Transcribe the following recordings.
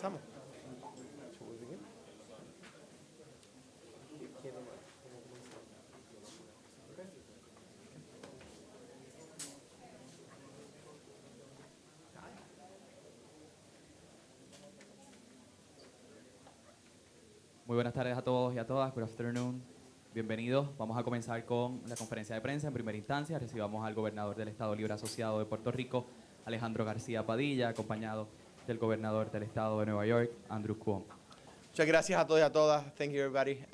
Comenzamos. Muy buenas tardes a todos y a todas. Good afternoon. Bienvenidos. Vamos a comenzar con la conferencia de prensa. En primera instancia, recibamos al gobernador del Estado Libre Asociado de Puerto Rico, Alejandro García Padilla, acompañado del gobernador del Estado de Nueva York, Andrew Cuomo. Muchas gracias a todos y a todas. Thank you, everybody.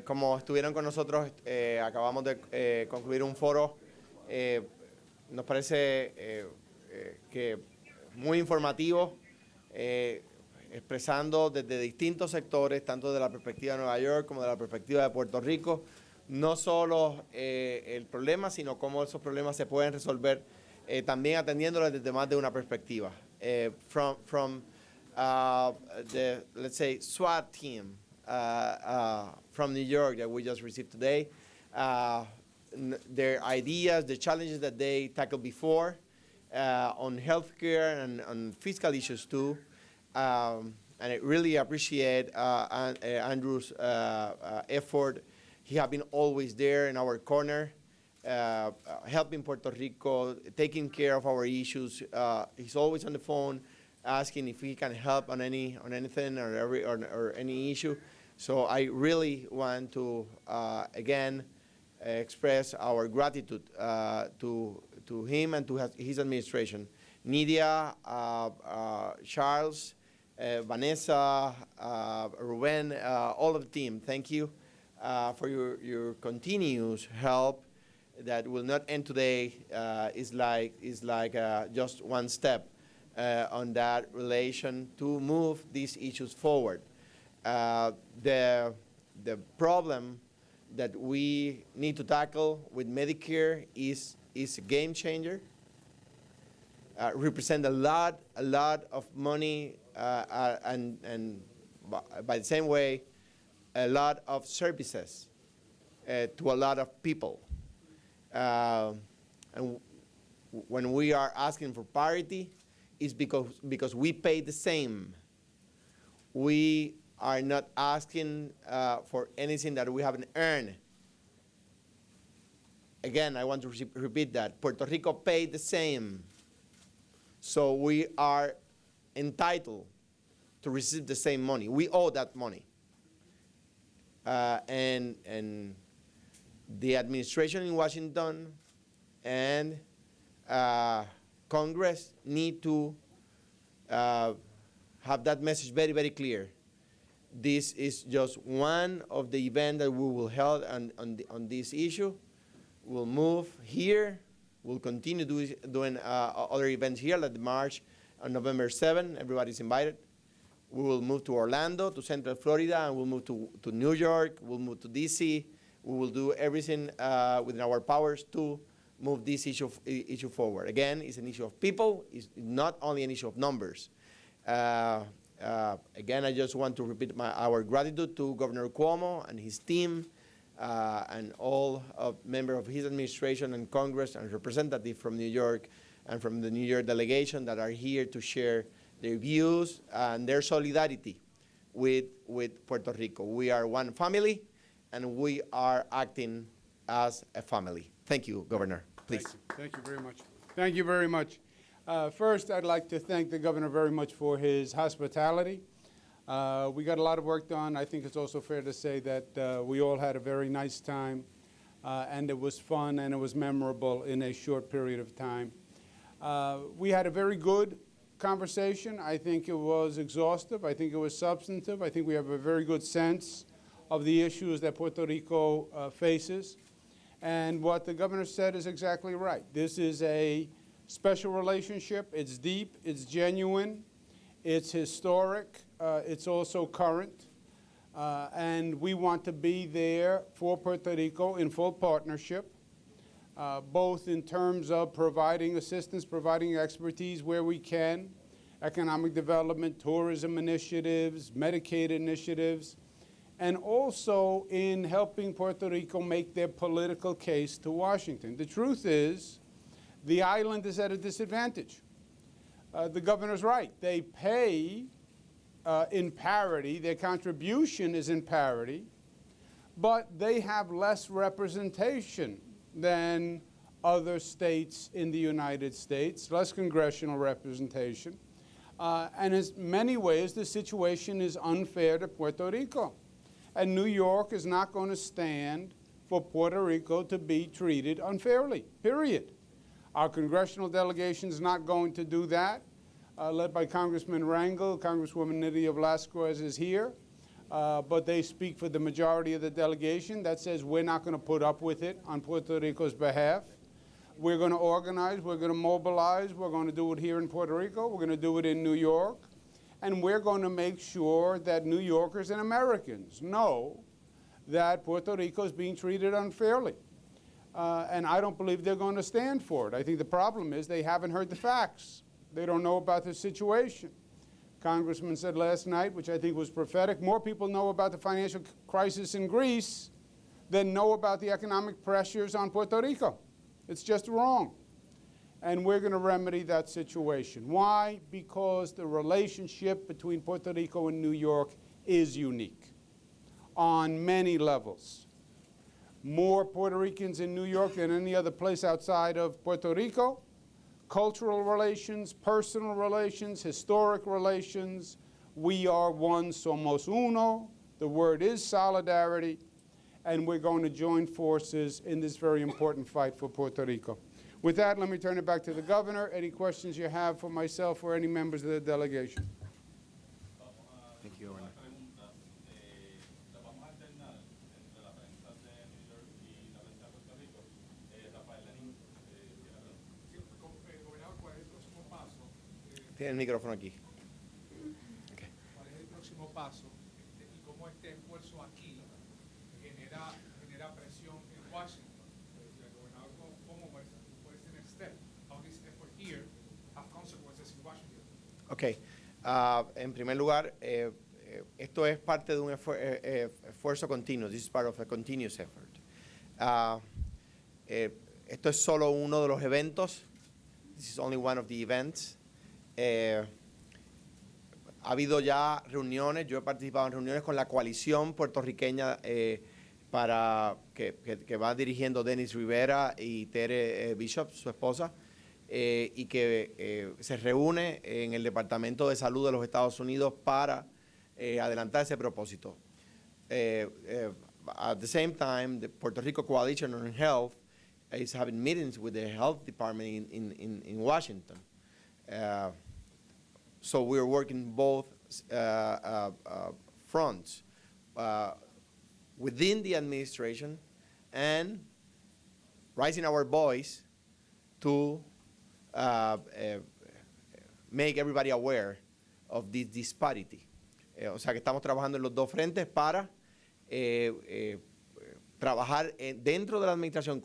Como estuvieron con nosotros, acabamos de concluir un foro. Nos parece que muy informativo, expresando desde distintos sectores, tanto de la perspectiva de Nueva York como de la perspectiva de Puerto Rico, no solo el problema, sino cómo esos problemas se pueden resolver, también atendiéndolos desde más de una perspectiva. From the, let's say, SWAT team from New York that we just received today, their ideas, the challenges that they tackled before on healthcare and on fiscal issues too. And I really appreciate Andrew's effort. He has been always there in our corner, helping Puerto Rico, taking care of our issues. He's always on the phone, asking if he can help on anything or any issue. So I really want to again express our gratitude to him and to his administration. Nydia, Charles, Vanessa, Ruben, all of the team, thank you for your continuous help that will not end today. Is like just one step on that relation to move these issues forward. The problem that we need to tackle with Medicare is a game changer. Represent a lot of money, and by the same way, a lot of services to a lot of people. And when we are asking for parity, it's because we pay the same. We are not asking for anything that we haven't earned. Again, I want to repeat that. Puerto Rico paid the same. So we are entitled to receive the same money. We owe that money. And the administration in Washington and Congress need to have that message very, very clear. This is just one of the events that we will hold on this issue. We'll move here. We'll continue doing other events here, like the march on November 7. Everybody's invited. We will move to Orlando, to Central Florida, and we'll move to New York. We'll move to D.C. We will do everything within our powers to move this issue forward. Again, it's an issue of people. It's not only an issue of numbers. Again, I just want to repeat our gratitude to Governor Cuomo and his team, and all members of his administration and Congress and representatives from New York and from the New York delegation that are here to share their views and their solidarity with Puerto Rico. We are one family, and we are acting as a family. Thank you, Governor. Please. Thank you very much. Thank you very much. First, I'd like to thank the governor very much for his hospitality. We got a lot of work done. I think it's also fair to say that we all had a very nice time, and it was fun and it was memorable in a short period of time. We had a very good conversation. I think it was exhaustive. I think it was substantive. I think we have a very good sense of the issues that Puerto Rico faces. And what the governor said is exactly right. This is a special relationship. It's deep. It's genuine. It's historic. It's also current. And we want to be there for Puerto Rico in full partnership, both in terms of providing assistance, providing expertise where we can, economic development, tourism initiatives, Medicaid initiatives, and also in helping Puerto Rico make their political case to Washington. The truth is, the island is at a disadvantage. the governor's right. They pay in parity. Their contribution is in parity, but they have less representation than other states in the United States, less congressional representation. And in many ways, the situation is unfair to Puerto Rico. And New York is not going to stand for Puerto Rico to be treated unfairly, period. Our congressional delegation is not going to do that, led by Congressman Rangel. Congresswoman Nydia Velasquez is here, but they speak for the majority of the delegation. That says we're not going to put up with it on Puerto Rico's behalf. We're going to organize, we're going to mobilize, we're going to do it here in Puerto Rico, we're going to do it in New York, and we're going to make sure that New Yorkers and Americans know that Puerto Rico is being treated unfairly. And I don't believe they're going to stand for it. I think the problem is they haven't heard the facts. They don't know about the situation. Congressman said last night, which I think was prophetic, more people know about the financial crisis in Greece than know about the economic pressures on Puerto Rico. It's just wrong. And we're going to remedy that situation. Why? Because the relationship between Puerto Rico and New York is unique on many levels. More Puerto Ricans in New York than any other place outside of Puerto Rico. Cultural relations, personal relations, historic relations. We are one, somos uno. The word is solidarity. And we're going to join forces in this very important fight for Puerto Rico. With that, let me turn it back to the governor. Any questions you have for myself or any members of the delegation? Thank you, Governor. Tiene el micrófono aquí. Okay. ¿Cuál es el próximo paso? Y cómo este esfuerzo aquí genera presión en Washington. El gobernador Cuomo, what is the next step? How this effort here have consequences in Washington? Okay. En primer lugar, esto es parte de un esfuerzo continuo. This is part of a continuous effort. Esto es solo uno de los eventos. This is only one of the events. Ha habido ya reuniones, yo he participado en reuniones con la coalición puertorriqueña que va dirigiendo Denis Rivera y Tere Bishop, su esposa, y que se reúne en el Departamento de Salud de los Estados Unidos para adelantar ese propósito. At the same time, the Puerto Rico Coalition on Health is having meetings with the Health Department in Washington. So we're working both fronts within the administration and raising our voice to make everybody aware of this disparity. O sea que estamos trabajando en los dos frentes para trabajar dentro de la administración,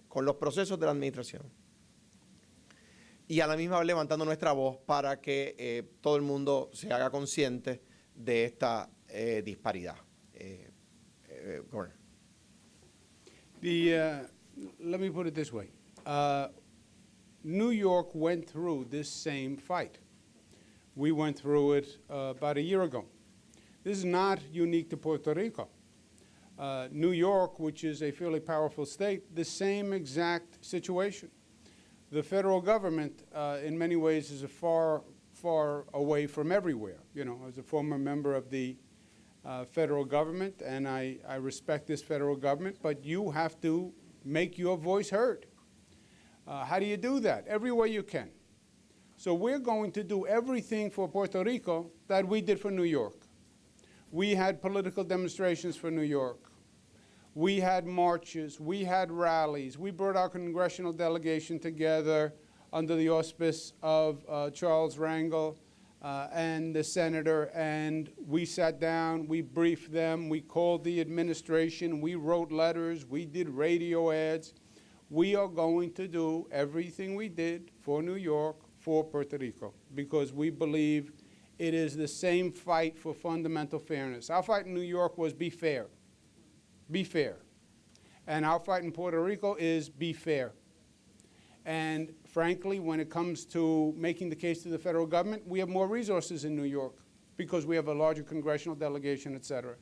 con los procesos de la administración. Y a la misma vez levantando nuestra voz para que todo el mundo se haga consciente de esta disparidad. Governor. Let me put it this way. New York went through this same fight. We went through it about a year ago. This is not unique to Puerto Rico. New York, which is a fairly powerful state, the same exact situation. The federal government, in many ways, is far away from everywhere. You know, as a former member of the federal government, and I respect this federal government, but you have to make your voice heard. How do you do that? Every way you can. So we're going to do everything for Puerto Rico that we did for New York. We had political demonstrations for New York. We had marches, we had rallies. We brought our congressional delegation together under the auspice of Charles Rangel and the senator, and we sat down, we briefed them, we called the administration, we wrote letters, we did radio ads. We are going to do everything we did for New York, for Puerto Rico, because we believe it is the same fight for fundamental fairness. Our fight in New York was be fair. Be fair. And our fight in Puerto Rico is be fair. And frankly, when it comes to making the case to the federal government, we have more resources in New York because we have a larger congressional delegation, et cetera.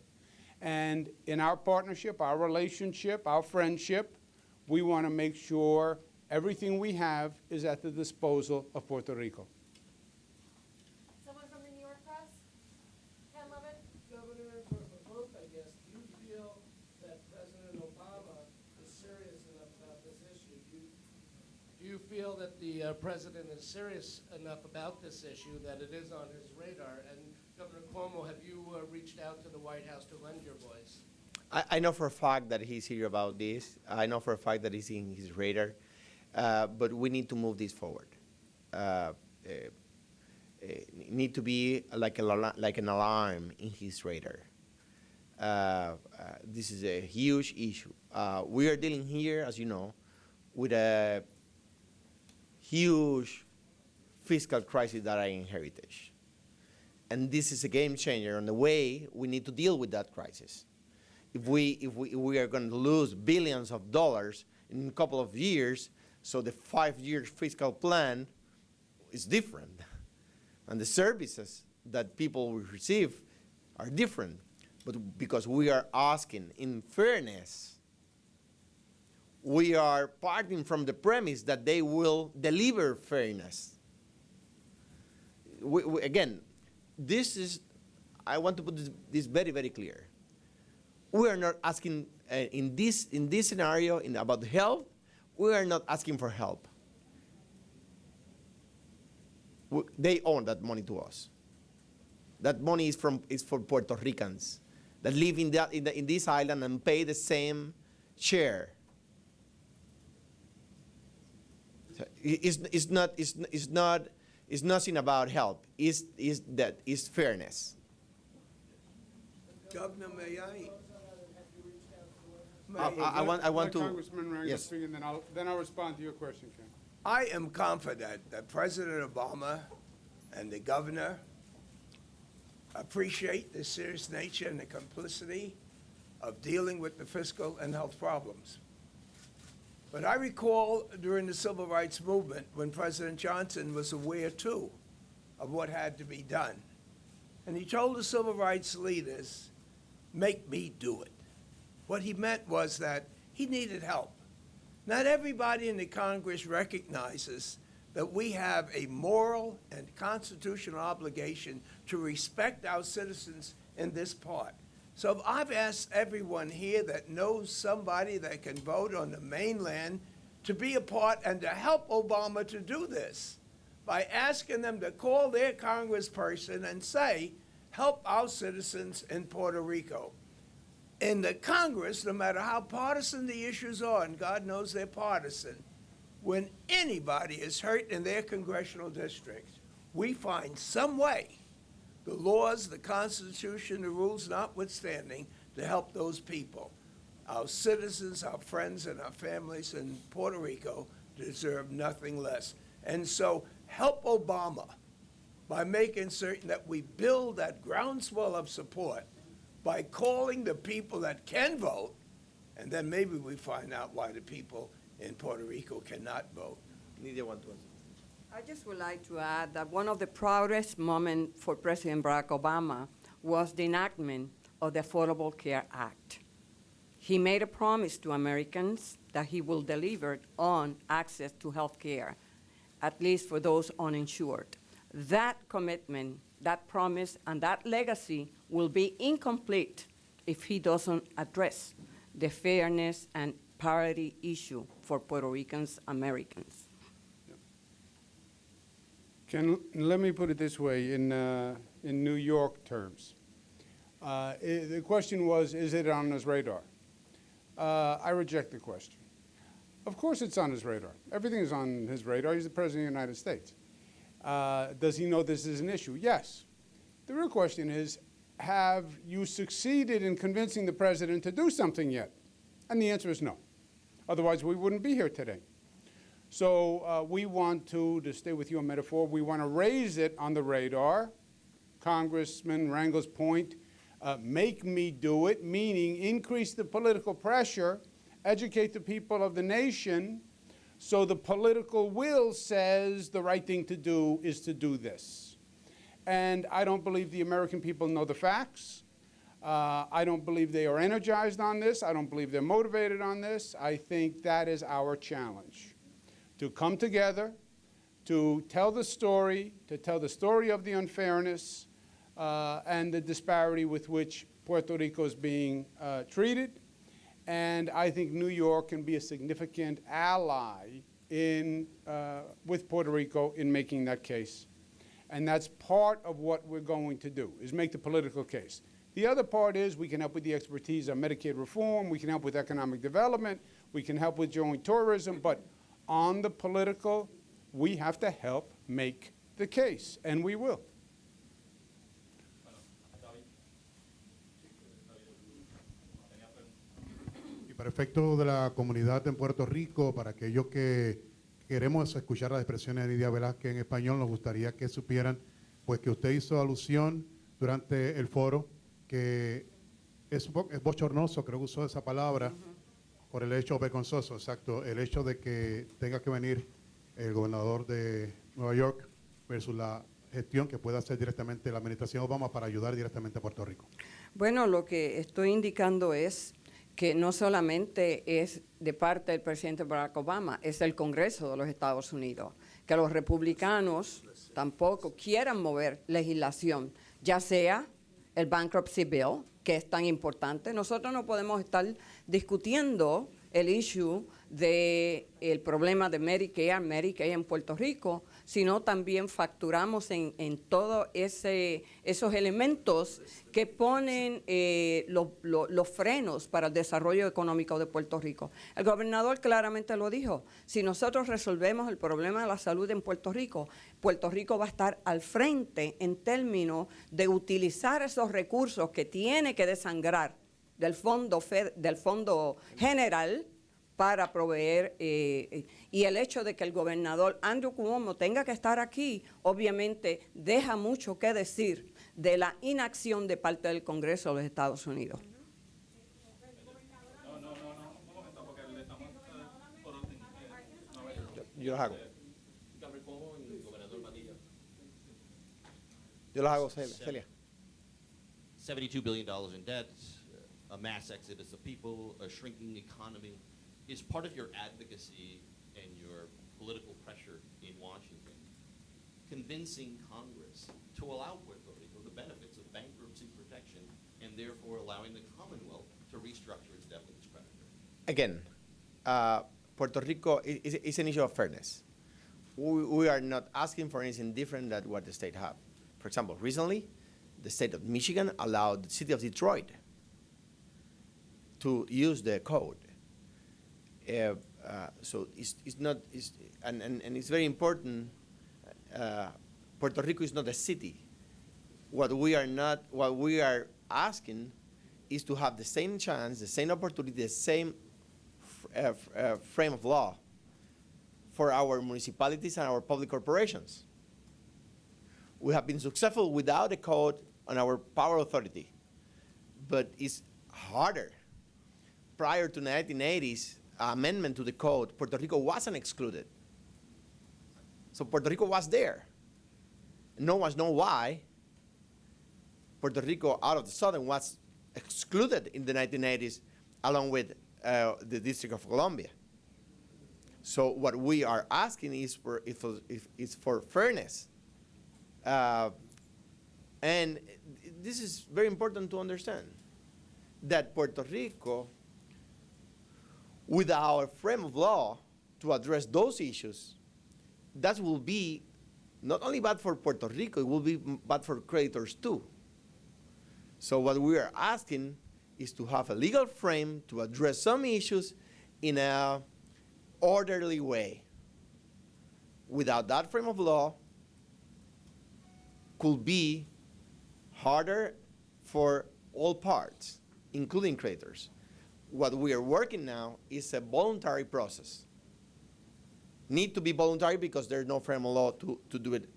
And in our partnership, our relationship, our friendship, we want to make sure everything we have is at the disposal of Puerto Rico. Someone from the New York press? Ken Levin? Governor, for both, I guess, do you feel that President Obama is serious enough about this issue? Do you feel that the president is serious enough about this issue that it is on his radar? And Governor Cuomo, have you reached out to the White House to lend your voice? I know for a fact that he's here about this. I know for a fact that he's in his radar. But we need to move this forward. Need to be like an alarm in his radar. This is a huge issue. We are dealing here, as you know, with a huge fiscal crisis that I inherited. And this is a game changer on the way we need to deal with that crisis. If we are going to lose billions of dollars in a couple of years, so the 5-year fiscal plan is different. And the services that people will receive are different. But because we are asking in fairness, we are parting from the premise that they will deliver fairness. Again, this is, I want to put this very, very clear. We are not asking, in this scenario, about health, we are not asking for help. They own that money to us. That money is for Puerto Ricans that live in this island and pay the same share. So it's nothing about help. It's fairness. Governor, may I? I want to. Congressman Rangel Yes. speak, and then I'll respond to your question, Ken. I am confident that President Obama and the governor appreciate the serious nature and the complicity of dealing with the fiscal and health problems. But I recall during the civil rights movement when President Johnson was aware, too, of what had to be done. And he told the civil rights leaders, make me do it. What he meant was that he needed help. Not everybody in the Congress recognizes that we have a moral and constitutional obligation to respect our citizens in this part. So I've asked everyone here that knows somebody that can vote on the mainland to be a part and to help Obama to do this by asking them to call their congressperson and say, help our citizens in Puerto Rico. In the Congress, no matter how partisan the issues are, and God knows they're partisan, when anybody is hurt in their congressional district, we find some way, the laws, the Constitution, the rules notwithstanding, to help those people. Our citizens, our friends, and our families in Puerto Rico deserve nothing less. And so help Obama by making certain that we build that groundswell of support by calling the people that can vote, and then maybe we find out why the people in Puerto Rico cannot vote. Neither one to us. I just would like to add that one of the proudest moments for President Barack Obama was the enactment of the Affordable Care Act. He made a promise to Americans that he will deliver on access to health care, at least for those uninsured. That commitment, that promise, and that legacy will be incomplete if he doesn't address the fairness and parity issue for Puerto Ricans, Americans. Let me put it this way in New York terms. The question was, is it on his radar? I reject the question. Of course it's on his radar. Everything is on his radar. He's the President of the United States. Does he know this is an issue? Yes. The real question is, have you succeeded in convincing the President to do something yet? And the answer is no. Otherwise, we wouldn't be here today. So we want to stay with your metaphor, we want to raise it on the radar. Congressman Rangel's point, make me do it, meaning increase the political pressure, educate the people of the nation, So the political will says the right thing to do is to do this. And I don't believe the American people know the facts. I don't believe they are energized on this. I don't believe they're motivated on this. I think that is our challenge, to come together, to tell the story of the unfairness and the disparity with which Puerto Rico is being treated. And I think New York can be a significant ally with Puerto Rico in making that case. And that's part of what we're going to do, is make the political case. The other part is we can help with the expertise on Medicaid reform, we can help with economic development, we can help with joint tourism, but on the political, we have to help make the case, and we will. Y para efecto de la comunidad en Puerto Rico, para aquellos que queremos escuchar las expresiones de Nidia Velázquez en español, nos gustaría que supieran pues que usted hizo alusión durante el foro que es bochornoso, creo que usó esa palabra, por el hecho vergonzoso, exacto, el hecho de que tenga que venir el gobernador de Nueva York versus la gestión que pueda hacer directamente la administración Obama para ayudar directamente a Puerto Rico. Bueno, lo que estoy indicando es que no solamente es de parte del presidente Barack Obama, es el Congreso de los Estados Unidos, que los republicanos tampoco quieran mover legislación, ya sea el Bankruptcy Bill, que es tan importante. Nosotros no podemos estar discutiendo el issue del problema de Medicaid en Puerto Rico, sino también facturamos en todos esos elementos que ponen los frenos para el desarrollo económico de Puerto Rico. El gobernador claramente lo dijo, si nosotros resolvemos el problema de la salud en Puerto Rico va a estar al frente en términos de utilizar esos recursos que tiene que desangrar del fondo general para proveer, y el hecho de que el gobernador Andrew Cuomo tenga que estar aquí, obviamente deja mucho que decir de la inacción de parte del Congreso de los Estados Unidos. Yo los hago. Yo los hago, Celia. $72 billion in debt, a mass exodus of people, a shrinking economy. Is part of your advocacy and your political pressure in Washington convincing Congress to allow Puerto Rico the benefits of bankruptcy protection and therefore allowing the Commonwealth to restructure its debt with its creditors? Again, Puerto Rico is an issue of fairness. We are not asking for anything different than what the state have. For example, recently, the state of Michigan allowed the city of Detroit to use the code. So and it's very important. Puerto Rico is not a city. What we are asking is to have the same chance, the same opportunity, the same frame of law for our municipalities and our public corporations. We have been successful without a code on our power authority, but it's harder. Prior to the 1980s amendment to the code, Puerto Rico wasn't excluded. So Puerto Rico was there. No one knows why Puerto Rico, out of the sudden, was excluded in the 1980s along with the District of Columbia. So what we are asking is for fairness. And this is very important to understand, that Puerto Rico, with our frame of law to address those issues, that will be not only bad for Puerto Rico, it will be bad for creditors too. So what we are asking is to have a legal frame to address some issues in an orderly way. Without that frame of law, could be harder for all parts, including creditors. What we are working now is a voluntary process. Need to be voluntary because there's no frame of law to do it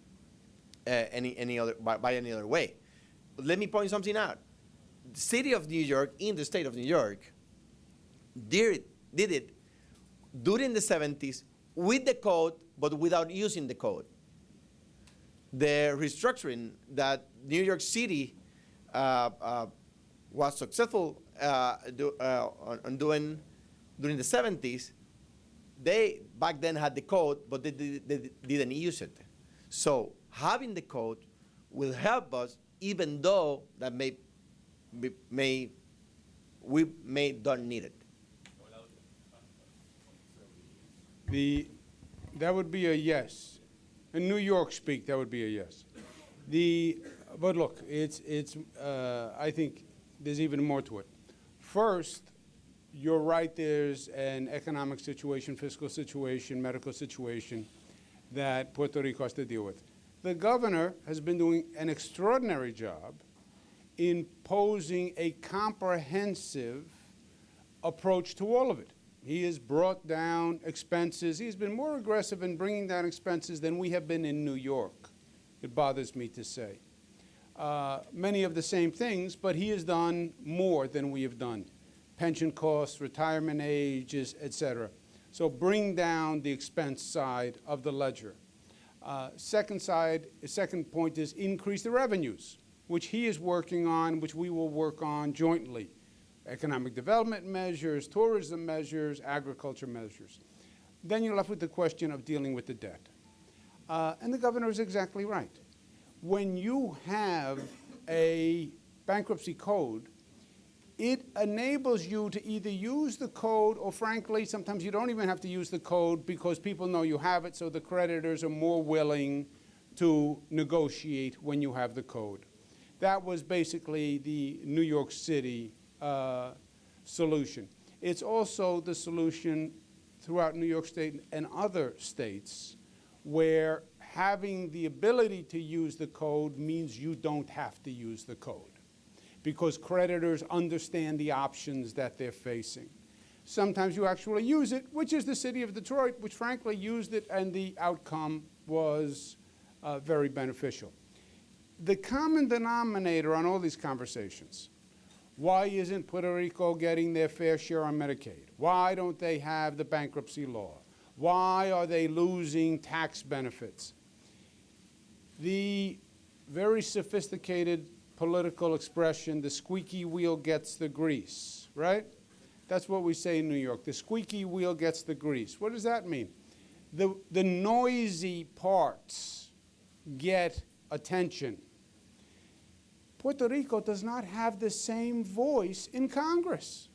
by any other way. But let me point something out. The city of New York, in the state of New York, did it during the 70s with the code, but without using the code. The restructuring that New York City was successful on doing during the 70s, they back then had the code, but they didn't use it. So having the code will help us, even though that we may don't need it. That would be a yes. In New York speak, that would be a yes. But look, I think there's even more to it. First, you're right, there's an economic situation, fiscal situation, medical situation that Puerto Rico has to deal with. The governor has been doing an extraordinary job in posing a comprehensive approach to all of it. He has brought down expenses. He's been more aggressive in bringing down expenses than we have been in New York, it bothers me to say. Many of the same things, but he has done more than we have done. Pension costs, retirement ages, et cetera. So bring down the expense side of the ledger. Second point is increase the revenues, which he is working on, which we will work on jointly. Economic development measures, tourism measures, agriculture measures. Then you're left with the question of dealing with the debt. And the governor is exactly right. When you have a bankruptcy code, it enables you to either use the code or, frankly, sometimes you don't even have to use the code because people know you have it, so the creditors are more willing to negotiate when you have the code. That was basically the New York City solution. It's also the solution throughout New York State and other states where having the ability to use the code means you don't have to use the code because creditors understand the options that they're facing. Sometimes you actually use it, which is the city of Detroit, which frankly used it, and the outcome was very beneficial. The common denominator on all these conversations, why isn't Puerto Rico getting their fair share on Medicaid? Why don't they have the bankruptcy law? Why are they losing tax benefits? The very sophisticated political expression, the squeaky wheel gets the grease, right? That's what we say in New York. The squeaky wheel gets the grease. What does that mean? The noisy parts get attention. Puerto Rico does not have the same voice in Congress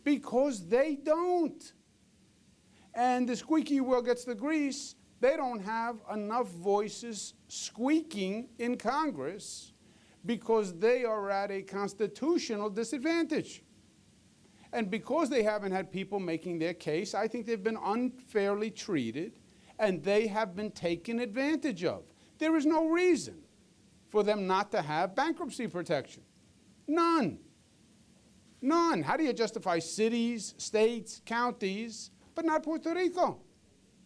because they don't. And the squeaky wheel gets the grease. They don't have enough voices squeaking in Congress because they are at a constitutional disadvantage. And because they haven't had people making their case, I think they've been unfairly treated and they have been taken advantage of. There is no reason for them not to have bankruptcy protection. None. None. How do you justify cities, states, counties, but not Puerto Rico?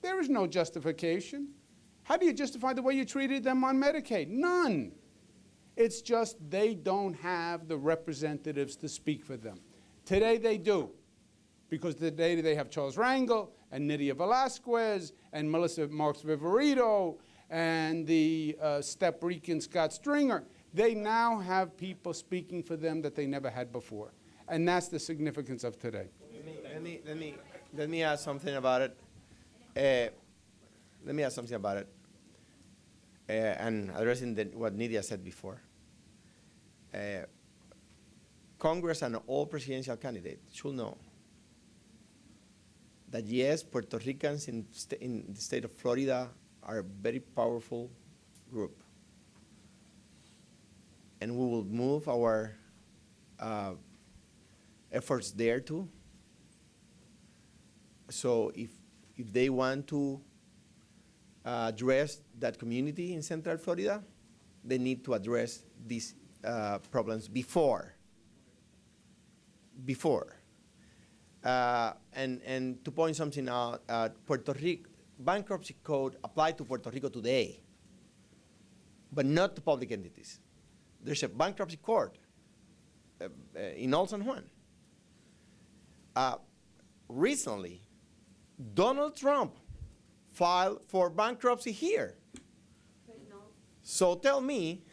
There is no justification. How do you justify the way you treated them on Medicaid? None. It's just they don't have the representatives to speak for them. Today they do, because today they have Charles Rangel and Nydia Velasquez and Melissa Marks Viverito and the Step Rican Scott Stringer. They now have people speaking for them that they never had before. And that's the significance of today. Let me add something about it. And addressing what Nydia said before. Congress and all presidential candidates should know that yes, Puerto Ricans in the state of Florida are a very powerful group. And we will move our efforts there too. So if they want to address that community in Central Florida, they need to address these problems before. And to point something out, Puerto Rico bankruptcy code applied to Puerto Rico today, but not to public entities. There's a bankruptcy court in Old San Juan. Recently, Donald Trump filed for bankruptcy here. So tell me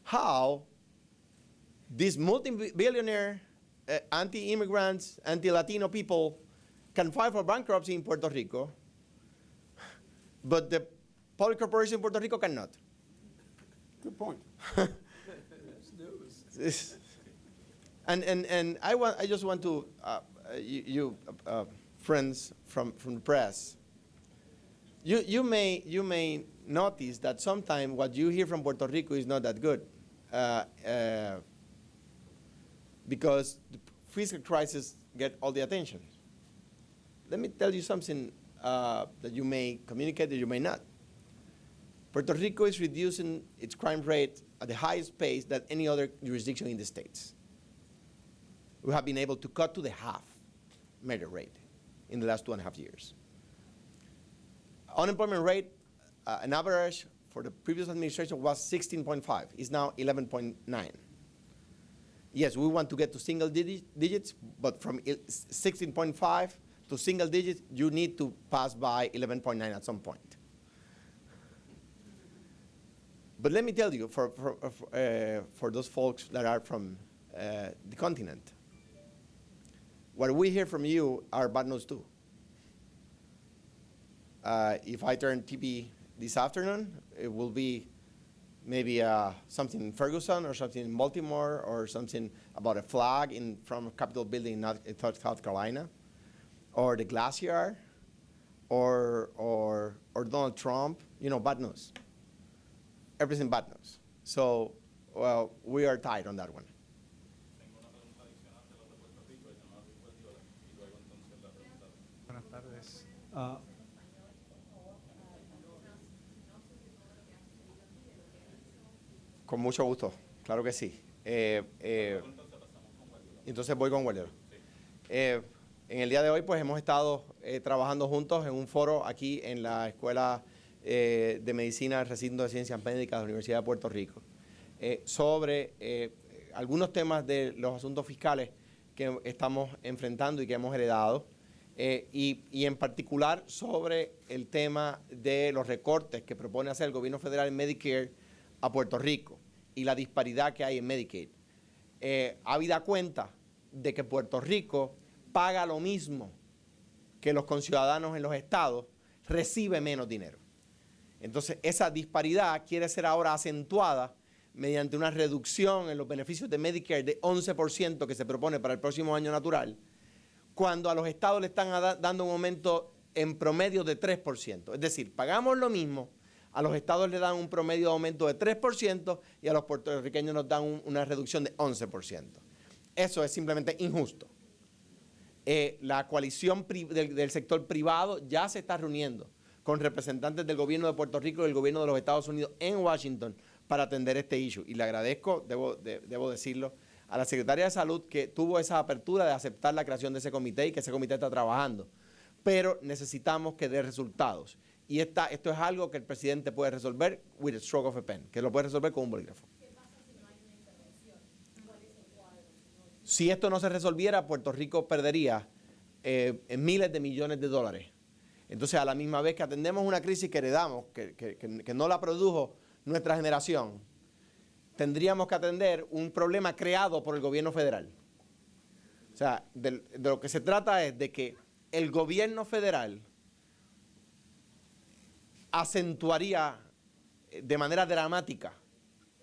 how these multi-billionaire anti-immigrants, anti-Latino people can file for bankruptcy in Puerto Rico, but the public corporation in Puerto Rico cannot. Good point. And I just want to, friends from the press, you may notice that sometimes what you hear from Puerto Rico is not that good, because the fiscal crisis get all the attention. Let me tell you something that you may communicate, that you may not. Puerto Rico is reducing its crime rate at the highest pace than any other jurisdiction in the States. We have been able to cut to the half murder rate in the last 2.5 years. Unemployment rate, an average for the previous administration was 16.5. It's now 11.9. Yes, we want to get to single digits, but from 16.5 to single digits, you need to pass by 11.9 at some point. But let me tell you, for those folks that are from the continent, what we hear from you are bad news too. If I turn TV this afternoon, it will be maybe something in Ferguson or something in Baltimore or something about a flag from a Capitol building in South Carolina, or the glacier, or Donald Trump. You know, bad news. Everything bad news. So, well, we are tight on that one. Buenas tardes. Con mucho gusto, claro que sí. Entonces voy con Walter. En el día de hoy, pues hemos estado trabajando juntos en un foro aquí en la Escuela de Medicina del Recinto de Ciencias Médicas de la Universidad de Puerto Rico, sobre algunos temas de los asuntos fiscales que estamos enfrentando y que hemos heredado, y en particular sobre el tema de los recortes que propone hacer el gobierno federal en Medicare a Puerto Rico y la disparidad que hay en Medicaid. Habida cuenta de que Puerto Rico paga lo mismo que los conciudadanos en los estados, recibe menos dinero. Entonces, esa disparidad quiere ser ahora acentuada mediante una reducción en los beneficios de Medicare de 11% que se propone para el próximo año natural, cuando a los estados le están dando un aumento en promedio de 3%. Es decir, pagamos lo mismo, a los estados le dan un promedio de aumento de 3% y a los puertorriqueños nos dan una reducción de 11%. Eso es simplemente injusto. La coalición del sector privado ya se está reuniendo con representantes del gobierno de Puerto Rico y del gobierno de los Estados Unidos en Washington para atender este issue. Y le agradezco, debo decirlo, a la Secretaria de Salud que tuvo esa apertura de aceptar la creación de ese comité y que ese comité está trabajando. Pero necesitamos que dé resultados. Y esto es algo que el presidente puede resolver with a stroke of a pen, que lo puede resolver con un bolígrafo. ¿Qué pasa si no hay una intervención? ¿Cuál es el cuadro? Si esto no se resolviera, Puerto Rico perdería miles de millones de dólares. Entonces, a la misma vez que atendemos una crisis que heredamos, que no la produjo nuestra generación, tendríamos que atender un problema creado por el gobierno federal. O sea, de lo que se trata es de que el gobierno federal acentuaría de manera dramática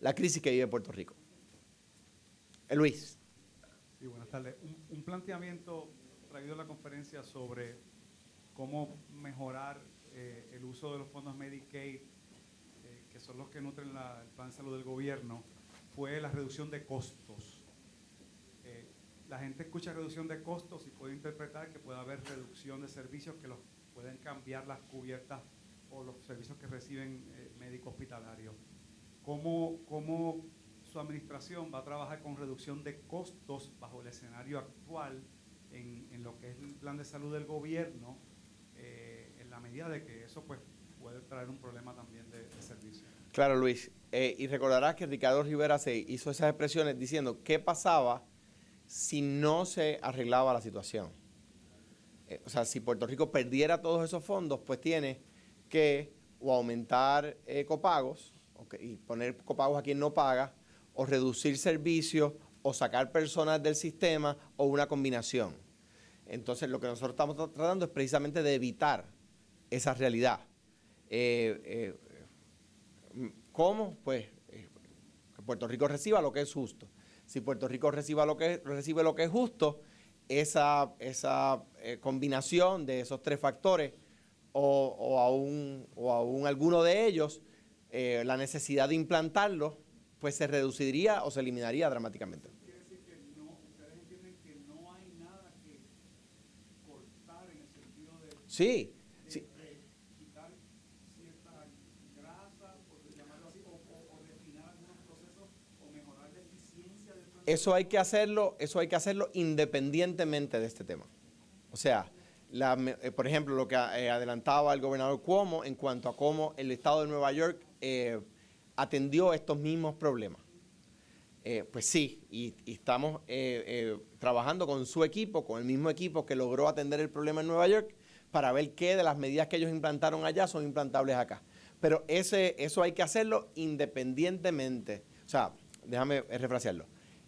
la crisis que vive Puerto Rico. Luis. Sí, buenas tardes. Un planteamiento traído en la conferencia sobre cómo mejorar el uso de los fondos Medicaid, que son los que nutren el plan de salud del gobierno, fue la reducción de costos. La gente escucha reducción de costos y puede interpretar que puede haber reducción de servicios que los pueden cambiar las cubiertas o los servicios que reciben médicos hospitalarios. ¿Cómo su administración va a trabajar con reducción de costos bajo el escenario actual en lo que es el plan de salud del gobierno, en la medida de que eso pues puede traer un problema también de servicio? Claro, Luis. Y recordarás que Ricardo Rivera se hizo esas expresiones diciendo qué pasaba si no se arreglaba la situación. o sea, si Puerto Rico perdiera todos esos fondos, pues tiene que o aumentar copagos y poner copagos a quien no paga, o reducir servicios, o sacar personas del sistema, o una combinación. Entonces, lo que nosotros estamos tratando es precisamente de evitar esa realidad. ¿Cómo? Pues que Puerto Rico reciba lo que es justo. Si Puerto Rico recibe lo que es justo, esa combinación de esos tres factores o aún alguno de ellos, la necesidad de implantarlo, pues se reduciría o se eliminaría dramáticamente. Quiere decir que ustedes entienden que no hay nada que cortar en el sentido de Sí. quitar cierta grasa, por llamarlo así, o refinar algunos procesos, o mejorar la eficiencia del proceso. Eso hay que hacerlo independientemente de este tema. O sea, por ejemplo, lo que adelantaba el gobernador Cuomo en cuanto a cómo el estado de Nueva York atendió estos mismos problemas. Pues sí, y estamos trabajando con su equipo, con el mismo equipo que logró atender el problema en Nueva York, para ver qué de las medidas que ellos implantaron allá son implantables acá. Pero eso hay que hacerlo independientemente. O sea, déjame refrasearlo.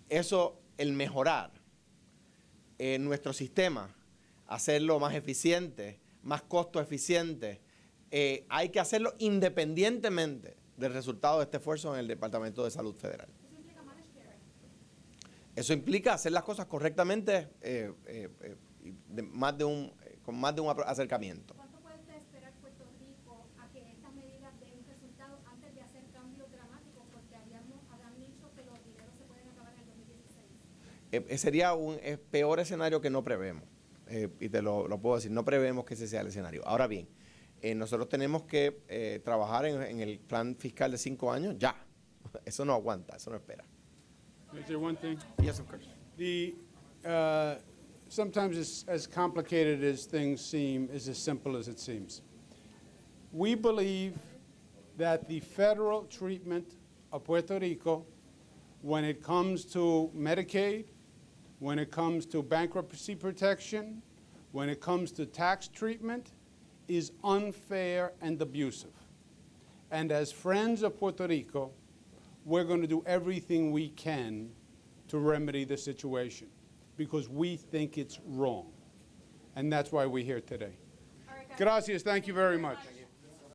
El mejorar nuestro sistema, hacerlo más eficiente, más costo eficiente, hay que hacerlo independientemente del resultado de este esfuerzo en el Departamento de Salud Federal. Eso implica hacer las cosas correctamente con más de un acercamiento. ¿Cuánto puede usted esperar Puerto Rico a que estas medidas den resultados antes de hacer cambios dramáticos? Porque habían dicho que los dineros se pueden acabar en el 2016. Sería un peor escenario que no prevemos. Y te lo puedo decir, no prevemos que ese sea el escenario. Ahora bien, nosotros tenemos que trabajar en el plan fiscal de 5 años ya. Eso no aguanta, eso no espera. Is there one thing? Yes, of course. Sometimes it's as complicated as things seem, is as simple as it seems. We believe that the federal treatment of Puerto Rico, when it comes to Medicaid, when it comes to bankruptcy protection, when it comes to tax treatment, is unfair and abusive. And as friends of Puerto Rico, we're going to do everything we can to remedy the situation because we think it's wrong. And that's why we're here today. Gracias. Thank you very much.